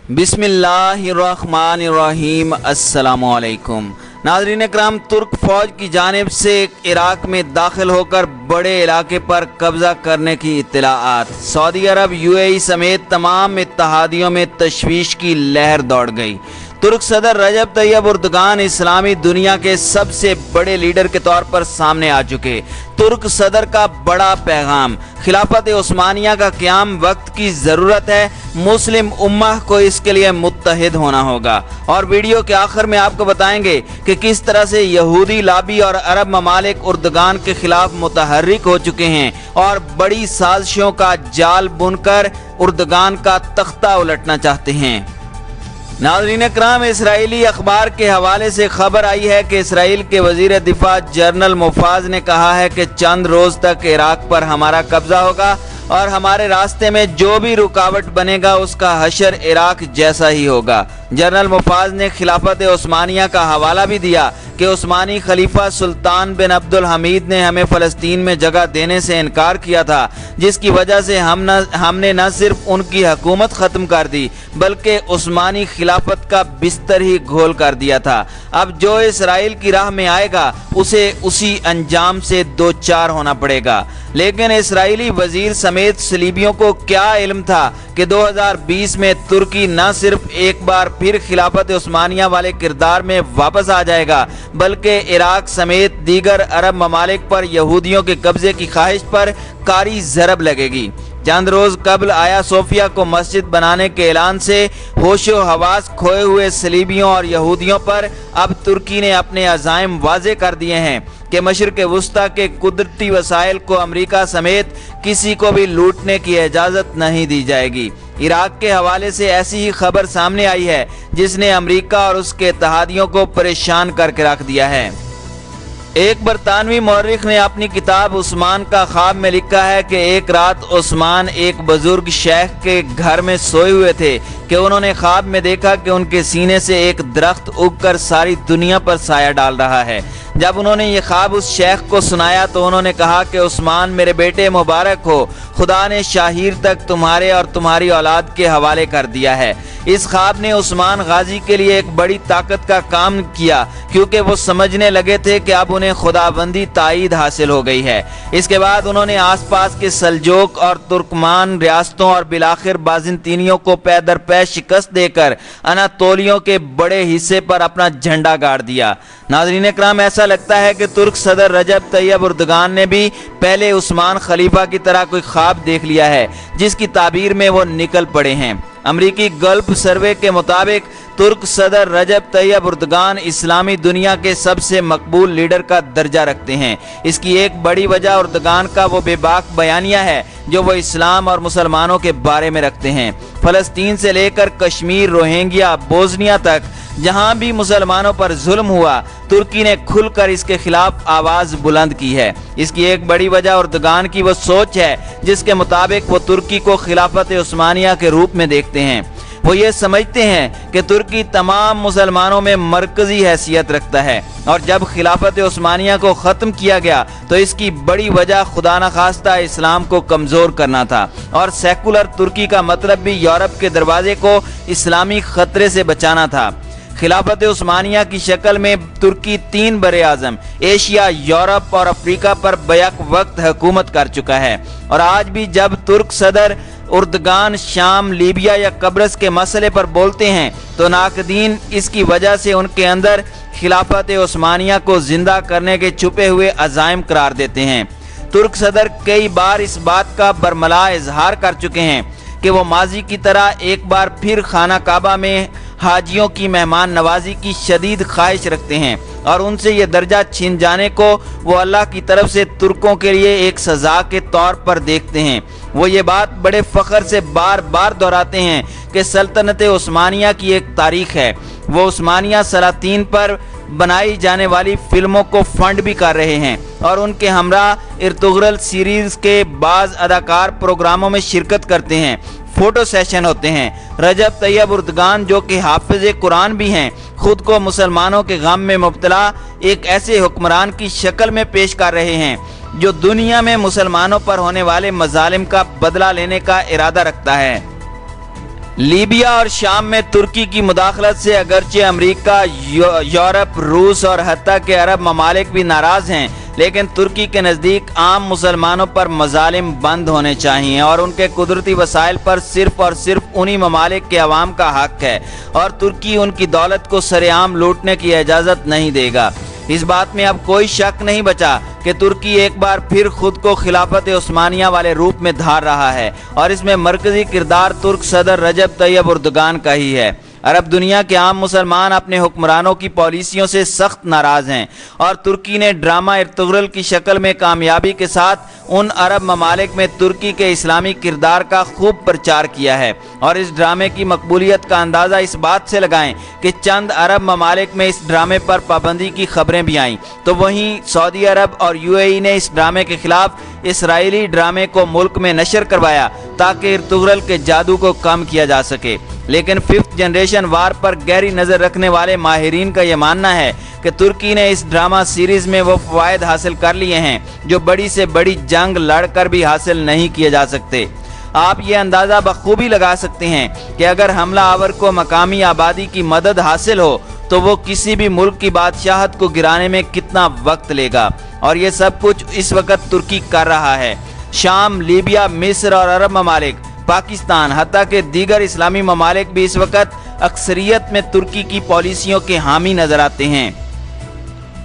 बिस्मिल्लाहिर्रहमानिर्रहीम। अस्सलामुअलैकुम नाज़रीन इकराम, तुर्क फ़ौज की जानिब से इराक़ में दाखिल होकर बड़े इलाके पर कब्ज़ा करने की इत्तलाआत। सऊदी अरब, UAE समेत तमाम इत्तहादियों में तशवीश की लहर दौड़ गई। तुर्क सदर रजब तैयब एर्दोगान इस्लामी दुनिया के सबसे बड़े लीडर के तौर पर सामने आ चुके। तुर्क सदर का बड़ा पैगाम, खिलाफत उस्मानिया का क़याम वक्त की ज़रूरत है, मुस्लिम उम्मह को इसके लिए मुत्तहिद होना होगा। और वीडियो के आखिर में आपको बताएंगे कि किस तरह से यहूदी लाबी और अरब ममालिक एर्दोगान के खिलाफ मुतहर्रिक हो चुके हैं और बड़ी साजिशों का जाल बुनकर एर्दोगान का तख्ता उलटना चाहते हैं। नाज़रीन इकराम, इसराइली अखबार के हवाले से खबर आई है कि इसराइल के वज़ीर दिफा जनरल मुफाज ने कहा है कि चंद रोज़ तक इराक़ पर हमारा कब्ज़ा होगा और हमारे रास्ते में जो भी रुकावट बनेगा उसका हशर इराक़ जैसा ही होगा। जनरल मुफाज ने खिलाफत उस्मानिया का हवाला भी दिया कि उस्मानी खलीफा सुल्तान बिन अब्दुल हमीद ने हमें फ़लस्तीन में जगह देने से इनकार किया था, जिसकी वजह से हमने न सिर्फ उनकी हुकूमत ख़त्म कर दी बल्कि उस्मानी खिलाफत का बिस्तर ही घोल कर दिया था। अब जो इसराइल की राह में आएगा उसे उसी अंजाम से दो चार होना पड़ेगा। लेकिन इसराइली वजीर समेत सलीबियों को क्या इल्म था कि 2020 में तुर्की न सिर्फ एक बार फिर खिलाफत उस्मानिया वाले किरदार में वापस आ जाएगा बल्कि इराक़ समेत दीगर अरब ममालिक पर यहूदियों के कब्जे की ख्वाहिश पर कारी ज़रब लगेगी। चंद रोज़ कबल आया सोफिया को मस्जिद बनाने के ऐलान से होशो हवास खोए हुए सलीबियों और यहूदियों पर अब तुर्की ने अपने अज़ाइम वाज़े कर दिए हैं कि मशरिक़ वुस्ता के कुदरती वसाइल को अमरीका समेत किसी को भी लूटने की इजाज़त नहीं दी जाएगी। इराक़ के हवाले से ऐसी ही खबर सामने आई है जिसने अमरीका और उसके इत्तहादियों को परेशान करके रख दिया है। एक बरतानवी मौर्रिख ने अपनी किताब उस्मान का ख्वाब में लिखा है कि एक रात उस्मान एक बुजुर्ग शेख के घर में सोए हुए थे कि उन्होंने ख्वाब में देखा कि उनके सीने से एक दरख्त उगकर सारी दुनिया पर साया डाल रहा है। जब उन्होंने ये ख्वाब उस शेख को सुनाया तो उन्होंने कहा कि उस्मान मेरे बेटे मुबारक हो, खुदा ने शाहीर तक तुम्हारे और तुम्हारी औलाद के हवाले कर दिया है। इस ख्वाब ने उस्मान गाजी के लिए एक बड़ी ताकत का काम किया क्योंकि वो समझने लगे थे कि अब उन्हें खुदाबंदी ताईद हासिल हो गई है। इसके बाद उन्होंने आसपास के सल्जोक और तुर्कमान रियासतों और बिलाखिर बाज़ंतीनियों को पै दर पै शिकस्त देकर अनातोलियों के बड़े हिस्से पर अपना झंडा गाड़ दिया। नाज़रीन इकराम, ऐसा लगता है कि तुर्क सदर रजब तैयब एर्दोगान ने भी पहले उस्मान खलीफा की तरह कोई ख्वाब देख लिया है जिसकी ताबीर में वो निकल पड़े हैं। अमरीकी गल्फ सर्वे के मुताबिक तुर्क सदर रजब तैयब एर्दोगान इस्लामी दुनिया के सबसे मकबूल लीडर का दर्जा रखते हैं। इसकी एक बड़ी वजह एर्दोगान का वो बेबाक बयानिया है जो वो इस्लाम और मुसलमानों के बारे में रखते हैं। फ़लस्तीन से लेकर कश्मीर, रोहिंग्या, बोस्निया तक जहां भी मुसलमानों पर जुल्म हुआ तुर्की ने खुलकर इसके खिलाफ आवाज़ बुलंद की है। इसकी एक बड़ी वजह एर्दोगान की वो सोच है जिसके मुताबिक वो तुर्की को खिलाफत उस्मानिया के रूप में देखते हैं। वो ये समझते हैं कि तुर्की तमाम मुसलमानों में मरकजी हैसियत रखता है और जब खिलाफत उस्मानिया को ख़त्म किया गया तो इसकी बड़ी वजह खुदा न खास्ता इस्लाम को कमज़ोर करना था और सेकुलर तुर्की का मतलब भी यूरोप के दरवाजे को इस्लामी ख़तरे से बचाना था। खिलाफत उस्मानिया की शक्ल में तुर्की 3 बरे आज़म एशिया, यूरोप और अफ्रीका पर बैक वक्त हुकूमत कर चुका है। और आज भी जब तुर्क सदर एर्दोगान शाम, लीबिया या कब्रस के मसले पर बोलते हैं तो नाकदीन इसकी वजह से उनके अंदर खिलाफत उस्मानिया को जिंदा करने के छुपे हुए अज़ाइम करार देते हैं। तुर्क सदर कई बार इस बात का बरमला इजहार कर चुके हैं कि वो माजी की तरह एक बार फिर खाना काबा में हाजियों की मेहमान नवाजी की शदीद ख्वाहिश रखते हैं और उनसे ये दर्जा छीन जाने को वो अल्लाह की तरफ से तुर्कों के लिए एक सज़ा के तौर पर देखते हैं। वो ये बात बड़े फ़ख्र से बार बार दोहराते हैं कि सल्तनत उस्मानिया की एक तारीख है। वो उस्मानिया सलातीन पर बनाई जाने वाली फिल्मों को फंड भी कर रहे हैं और उनके हमरा इर्तुगरल सीरीज़ के बाज़ अदाकार प्रोग्रामों में शिरकत करते हैं, फ़ोटो सेशन होते हैं। रजब तैयब एर्दोगान जो कि हाफिज़ कुरान भी हैं, खुद को मुसलमानों के गम में मुब्तला एक ऐसे हुक्मरान की शक्ल में पेश कर रहे हैं जो दुनिया में मुसलमानों पर होने वाले मजालिम का बदला लेने का इरादा रखता है। لیبیا اور شام میں ترکی کی مداخلت سے اگرچہ امریکہ، یورپ، روس اور حتیٰ کہ عرب ممالک بھی ناراض ہیں، لیکن ترکی کے نزدیک عام مسلمانوں پر مظالم بند ہونے چاہیے اور ان کے قدرتی وسائل پر صرف اور صرف انہی ممالک کے عوام کا حق ہے، اور ترکی ان کی دولت کو سرے عام لوٹنے کی اجازت نہیں دے گا۔ اس بات میں اب کوئی شک نہیں بچا کہ ترکی ایک بار پھر خود کو خلافت عثمانیہ والے روپ میں دھار رہا ہے، اور اس میں مرکزی کردار ترک صدر رجب طیب اردوغان کا ہی ہے۔ عرب دنیا کے عام مسلمان اپنے حکمرانوں کی پالیسیوں سے سخت ناراض ہیں، اور ترکی نے ڈرامہ ارطغرل کی شکل میں کامیابی کے ساتھ ان عرب ممالک میں ترکی کے اسلامی کردار کا خوب پرچار کیا ہے، اور اس ڈرامے کی مقبولیت کا اندازہ اس بات سے لگائیں کہ چند عرب ممالک میں اس ڈرامے پر پابندی کی خبریں بھی آئیں، تو وہیں سعودی عرب اور UAE نے اس ڈرامے کے خلاف اسرائیلی ڈرامے کو ملک میں نشر کروایا تاکہ ارطغرل کے جادو کو کم کیا جا سکے۔ لیکن 5th جنریشن وار پر گہری نظر رکھنے والے ماہرین کا یہ ماننا ہے کہ ترکی نے اس ڈرامہ سیریز میں وہ فوائد حاصل کر لیے ہیں جو بڑی سے بڑی جنگ لڑ کر بھی حاصل نہیں کیے جا سکتے۔ آپ یہ اندازہ بخوبی لگا سکتے ہیں کہ اگر حملہ آور کو مقامی آبادی کی مدد حاصل ہو تو وہ کسی بھی ملک کی بادشاہت کو گرانے میں کتنا وقت لے گا، اور یہ سب کچھ اس وقت ترکی کر رہا ہے۔ شام، لیبیا، مصر اور عرب ممالک، پاکستان، حتیٰ کہ دیگر اسلامی ممالک بھی اس وقت اکثریت میں ترکی کی پالیسیوں کے حامی نظر آتے ہیں۔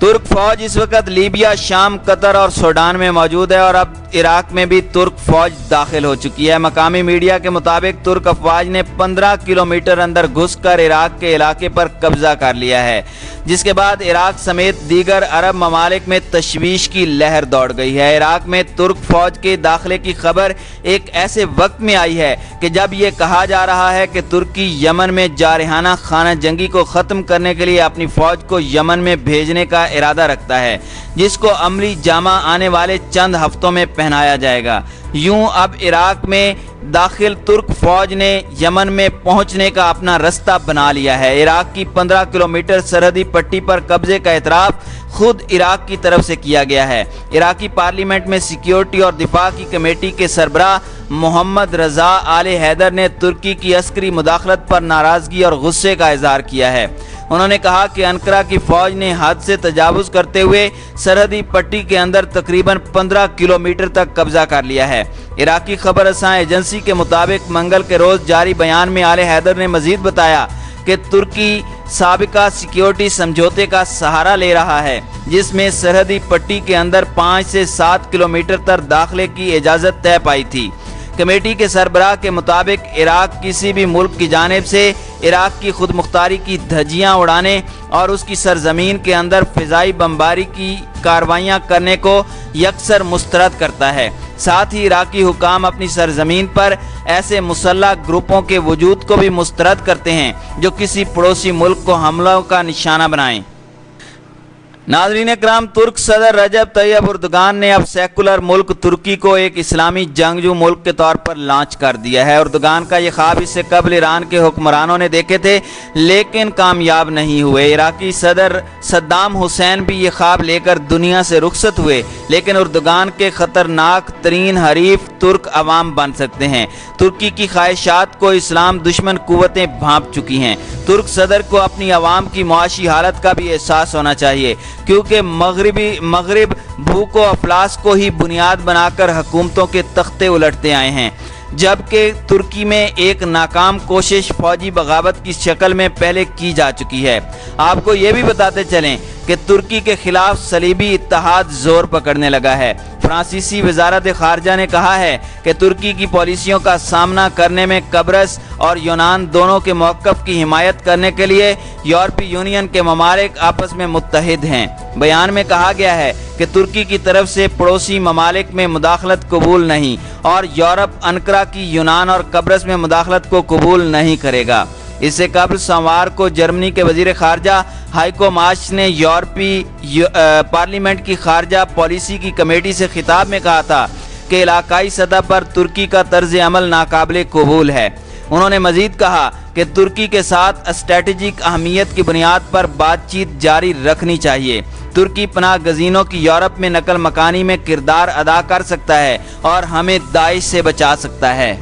ترک فوج اس وقت لیبیا، شام، قطر اور سوڈان میں موجود ہے، اور اب عراق میں بھی ترک فوج داخل ہو چکی ہے۔ مقامی میڈیا کے مطابق ترک افواج نے 15 کلومیٹر اندر گھس کر عراق کے علاقے پر قبضہ کر لیا ہے، جس کے بعد عراق سمیت دیگر عرب ممالک میں تشویش کی لہر دوڑ گئی ہے۔ عراق میں ترک فوج کے داخلے کی خبر ایک ایسے وقت میں آئی ہے کہ جب یہ کہا جا رہا ہے کہ ترکی یمن میں جارحانہ خانہ جنگی کو ختم کرنے کے لیے اپنی فوج کو یمن میں بھیجنے کا ارادہ رکھتا ہے، جس کو عملی جامہ آنے والے چند ہفتوں میں پہنایا جائے گا۔ یوں اب عراق میں داخل ترک فوج نے یمن میں پہنچنے کا اپنا رستہ بنا لیا ہے۔ عراق کی 15 کلومیٹر سرحدی پٹی پر قبضے کا اعتراف خود عراق کی طرف سے کیا گیا ہے۔ عراقی پارلیمنٹ میں سیکیورٹی اور دفاع کی کمیٹی کے سربراہ محمد رضا آل حیدر نے ترکی کی عسکری مداخلت پر ناراضگی اور غصے کا اظہار کیا ہے۔ انہوں نے کہا کہ انقرہ کی فوج نے حد سے تجاوز کرتے ہوئے سرحدی پٹی کے اندر تقریباً 15 کلومیٹر تک قبضہ کر لیا ہے۔ عراقی خبر رساں ایجنسی کے مطابق منگل کے روز جاری بیان میں آل حیدر نے مزید بتایا کہ ترکی سابقہ سیکیورٹی سمجھوتے کا سہارا لے رہا ہے، جس میں سرحدی پٹی کے اندر 5 سے 7 کلومیٹر تک داخلے کی اجازت طے پائی تھی۔ کمیٹی کے سربراہ کے مطابق عراق کسی بھی ملک کی جانب سے عراق کی خود مختاری کی دھجیاں اڑانے اور اس کی سرزمین کے اندر فضائی بمباری کی کارروائیاں کرنے کو یکسر مسترد کرتا ہے۔ ساتھ ہی عراقی حکام اپنی سرزمین پر ایسے مسلح گروپوں کے وجود کو بھی مسترد کرتے ہیں جو کسی پڑوسی ملک کو حملوں کا نشانہ بنائیں۔ ناظرین اکرام، ترک صدر رجب طیب اردوغان نے اب سیکولر ملک ترکی کو ایک اسلامی جنگجو ملک کے طور پر لانچ کر دیا ہے۔ اردوغان کا یہ خواب اس سے قبل ایران کے حکمرانوں نے دیکھے تھے، لیکن کامیاب نہیں ہوئے۔ عراقی صدر صدام حسین بھی یہ خواب لے کر دنیا سے رخصت ہوئے، لیکن اردوغان کے خطرناک ترین حریف ترک عوام بن سکتے ہیں۔ ترکی کی خواہشات کو اسلام دشمن قوتیں بھانپ چکی ہیں۔ ترک صدر کو اپنی عوام کی معاشی حالت کا بھی احساس ہونا چاہیے، کیونکہ مغرب بھوک و افلاس کو ہی بنیاد بنا کر حکومتوں کے تختے الٹتے آئے ہیں، جبکہ ترکی میں ایک ناکام کوشش فوجی بغاوت کی شکل میں پہلے کی جا چکی ہے۔ آپ کو یہ بھی بتاتے چلیں کہ ترکی کے خلاف صلیبی اتحاد زور پکڑنے لگا ہے۔ فرانسیسی وزارت خارجہ نے کہا ہے کہ ترکی کی پالیسیوں کا سامنا کرنے میں قبرص اور یونان دونوں کے موقف کی حمایت کرنے کے لیے یورپی یونین کے ممالک آپس میں متحد ہیں۔ بیان میں کہا گیا ہے کہ ترکی کی طرف سے پڑوسی ممالک میں مداخلت قبول نہیں، اور یورپ انقرہ کی یونان اور قبرص میں مداخلت کو قبول نہیں کرے گا۔ اس سے قبل سوموار کو جرمنی کے وزیر خارجہ ہائیکو ماش نے یورپی پارلیمنٹ کی خارجہ پالیسی کی کمیٹی سے خطاب میں کہا تھا کہ علاقائی سطح پر ترکی کا طرز عمل ناقابل قبول ہے۔ انہوں نے مزید کہا کہ ترکی کے ساتھ اسٹریٹجک اہمیت کی بنیاد پر بات چیت جاری رکھنی چاہیے۔ ترکی پناہ گزینوں کی یورپ میں نقل مکانی میں کردار ادا کر سکتا ہے اور ہمیں داعش سے بچا سکتا ہے۔